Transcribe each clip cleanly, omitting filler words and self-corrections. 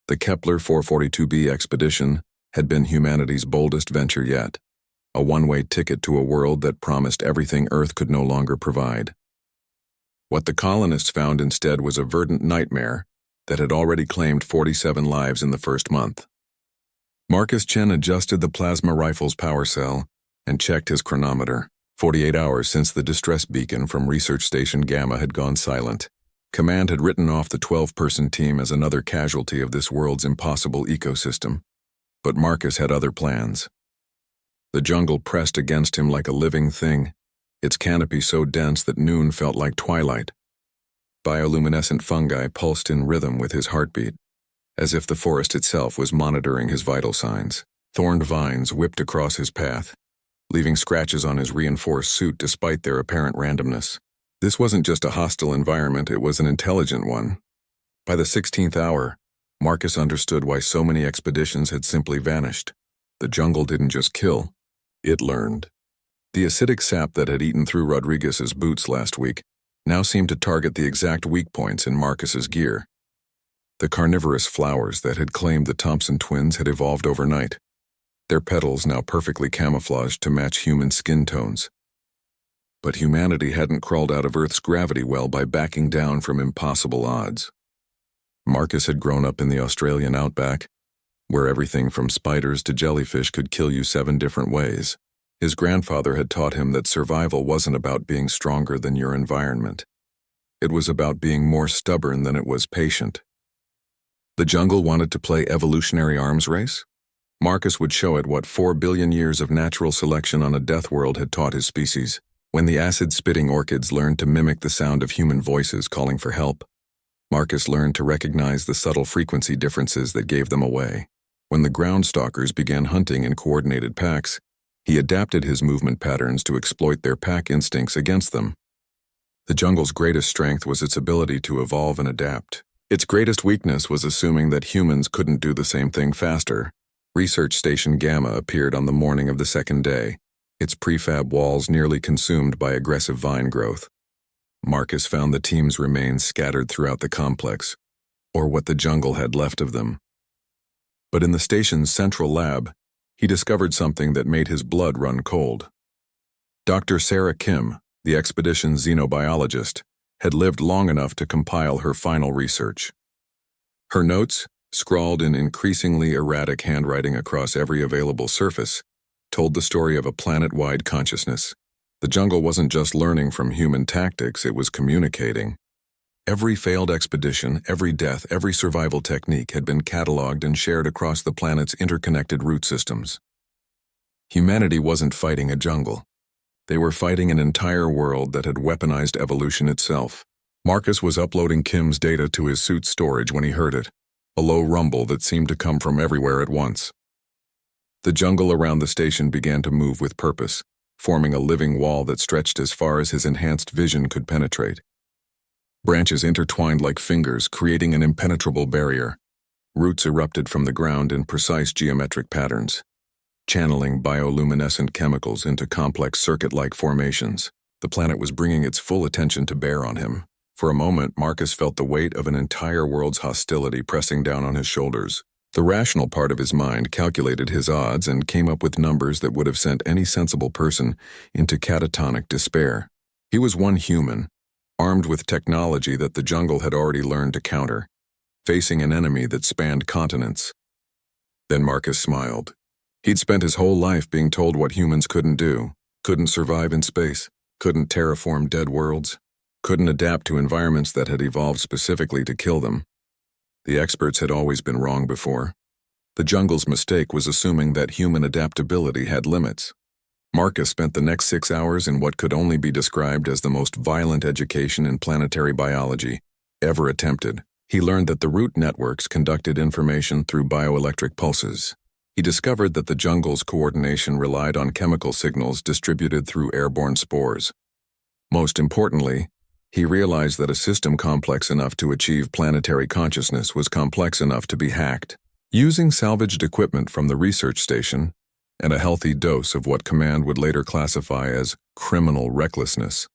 The Kepler 442b expedition had been humanity's boldest venture yet, a one-way ticket to a world that promised everything Earth could no longer provide. What the colonists found instead was a verdant nightmare that had already claimed 47 lives in the first month. Marcus Chen adjusted the plasma rifle's power cell and checked his chronometer. 48 hours since the distress beacon from Research Station Gamma had gone silent. Command had written off the 12-person team as another casualty of this world's impossible ecosystem. But Marcus had other plans. The jungle pressed against him like a living thing, its canopy so dense that noon felt like twilight. Bioluminescent fungi pulsed in rhythm with his heartbeat, as if the forest itself was monitoring his vital signs. Thorned vines whipped across his path, leaving scratches on his reinforced suit despite their apparent randomness. This wasn't just a hostile environment, it was an intelligent one. By the 16th hour, Marcus understood why so many expeditions had simply vanished. The jungle didn't just kill, it learned. The acidic sap that had eaten through Rodriguez's boots last week now seemed to target the exact weak points in Marcus's gear. The carnivorous flowers that had claimed the Thompson twins had evolved overnight, their petals now perfectly camouflaged to match human skin tones. But humanity hadn't crawled out of Earth's gravity well by backing down from impossible odds. Marcus had grown up in the Australian outback, where everything from spiders to jellyfish could kill you 7 different ways. His grandfather had taught him that survival wasn't about being stronger than your environment. It was about being more stubborn than it was patient. The jungle wanted to play evolutionary arms race? Marcus would show it what 4 billion years of natural selection on a death world had taught his species. When the acid-spitting orchids learned to mimic the sound of human voices calling for help, Marcus learned to recognize the subtle frequency differences that gave them away. When the ground stalkers began hunting in coordinated packs, he adapted his movement patterns to exploit their pack instincts against them. The jungle's greatest strength was its ability to evolve and adapt. Its greatest weakness was assuming that humans couldn't do the same thing faster. Research Station Gamma appeared on the morning of the second day, its prefab walls nearly consumed by aggressive vine growth. Marcus found the team's remains scattered throughout the complex, or what the jungle had left of them. But in the station's central lab, he discovered something that made his blood run cold. Dr. Sarah Kim, the expedition's xenobiologist, had lived long enough to compile her final research. Her notes, scrawled in increasingly erratic handwriting across every available surface, told the story of a planet-wide consciousness. The jungle wasn't just learning from human tactics, it was communicating. Every failed expedition, every death, every survival technique had been cataloged and shared across the planet's interconnected root systems. Humanity wasn't fighting a jungle. They were fighting an entire world that had weaponized evolution itself. Marcus was uploading Kim's data to his suit's storage when he heard it, a low rumble that seemed to come from everywhere at once. The jungle around the station began to move with purpose, forming a living wall that stretched as far as his enhanced vision could penetrate. Branches intertwined like fingers, creating an impenetrable barrier. Roots erupted from the ground in precise geometric patterns, channeling bioluminescent chemicals into complex circuit-like formations. The planet was bringing its full attention to bear on him. For a moment, Marcus felt the weight of an entire world's hostility pressing down on his shoulders. The rational part of his mind calculated his odds and came up with numbers that would have sent any sensible person into catatonic despair. He was one human, armed with technology that the jungle had already learned to counter, facing an enemy that spanned continents. Then Marcus smiled. He'd spent his whole life being told what humans couldn't do, couldn't survive in space, couldn't terraform dead worlds, couldn't adapt to environments that had evolved specifically to kill them. The experts had always been wrong before. The jungle's mistake was assuming that human adaptability had limits. Marcus spent the next 6 hours in what could only be described as the most violent education in planetary biology ever attempted. He learned that the root networks conducted information through bioelectric pulses. He discovered that the jungle's coordination relied on chemical signals distributed through airborne spores. Most importantly, he realized that a system complex enough to achieve planetary consciousness was complex enough to be hacked. Using salvaged equipment from the research station and a healthy dose of what Command would later classify as criminal recklessness,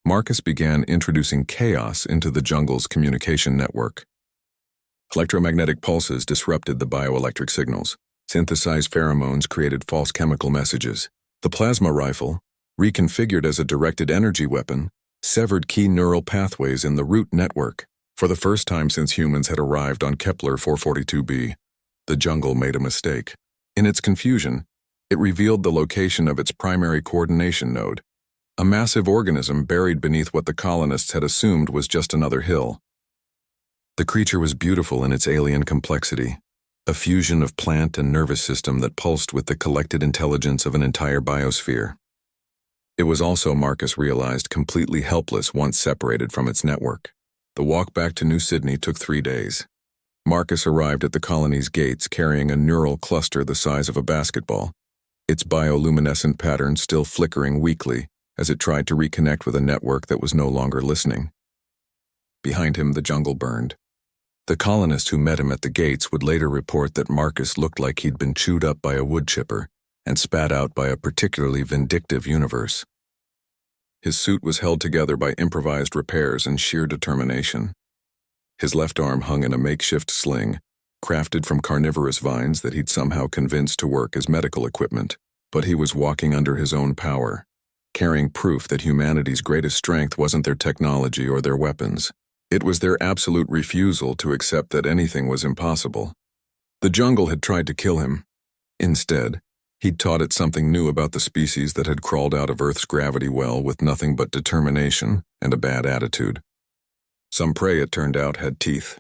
Marcus began introducing chaos into the jungle's communication network. Electromagnetic pulses disrupted the bioelectric signals. Synthesized pheromones created false chemical messages. The plasma rifle, reconfigured as a directed energy weapon, severed key neural pathways in the root network. For the first time since humans had arrived on Kepler 442b, the jungle made a mistake. In its confusion, it revealed the location of its primary coordination node, a massive organism buried beneath what the colonists had assumed was just another hill. The creature was beautiful in its alien complexity, a fusion of plant and nervous system that pulsed with the collected intelligence of an entire biosphere. It was also, Marcus realized, completely helpless once separated from its network. The walk back to New Sydney took 3 days. Marcus arrived at the colony's gates carrying a neural cluster the size of a basketball, its bioluminescent pattern still flickering weakly as it tried to reconnect with a network that was no longer listening. Behind him, the jungle burned. The colonist who met him at the gates would later report that Marcus looked like he'd been chewed up by a wood chipper and spat out by a particularly vindictive universe. His suit was held together by improvised repairs and sheer determination. His left arm hung in a makeshift sling, crafted from carnivorous vines that he'd somehow convinced to work as medical equipment. But he was walking under his own power, carrying proof that humanity's greatest strength wasn't their technology or their weapons. It was their absolute refusal to accept that anything was impossible. The jungle had tried to kill him. Instead, he'd taught it something new about the species that had crawled out of Earth's gravity well with nothing but determination and a bad attitude. Some prey, it turned out, had teeth,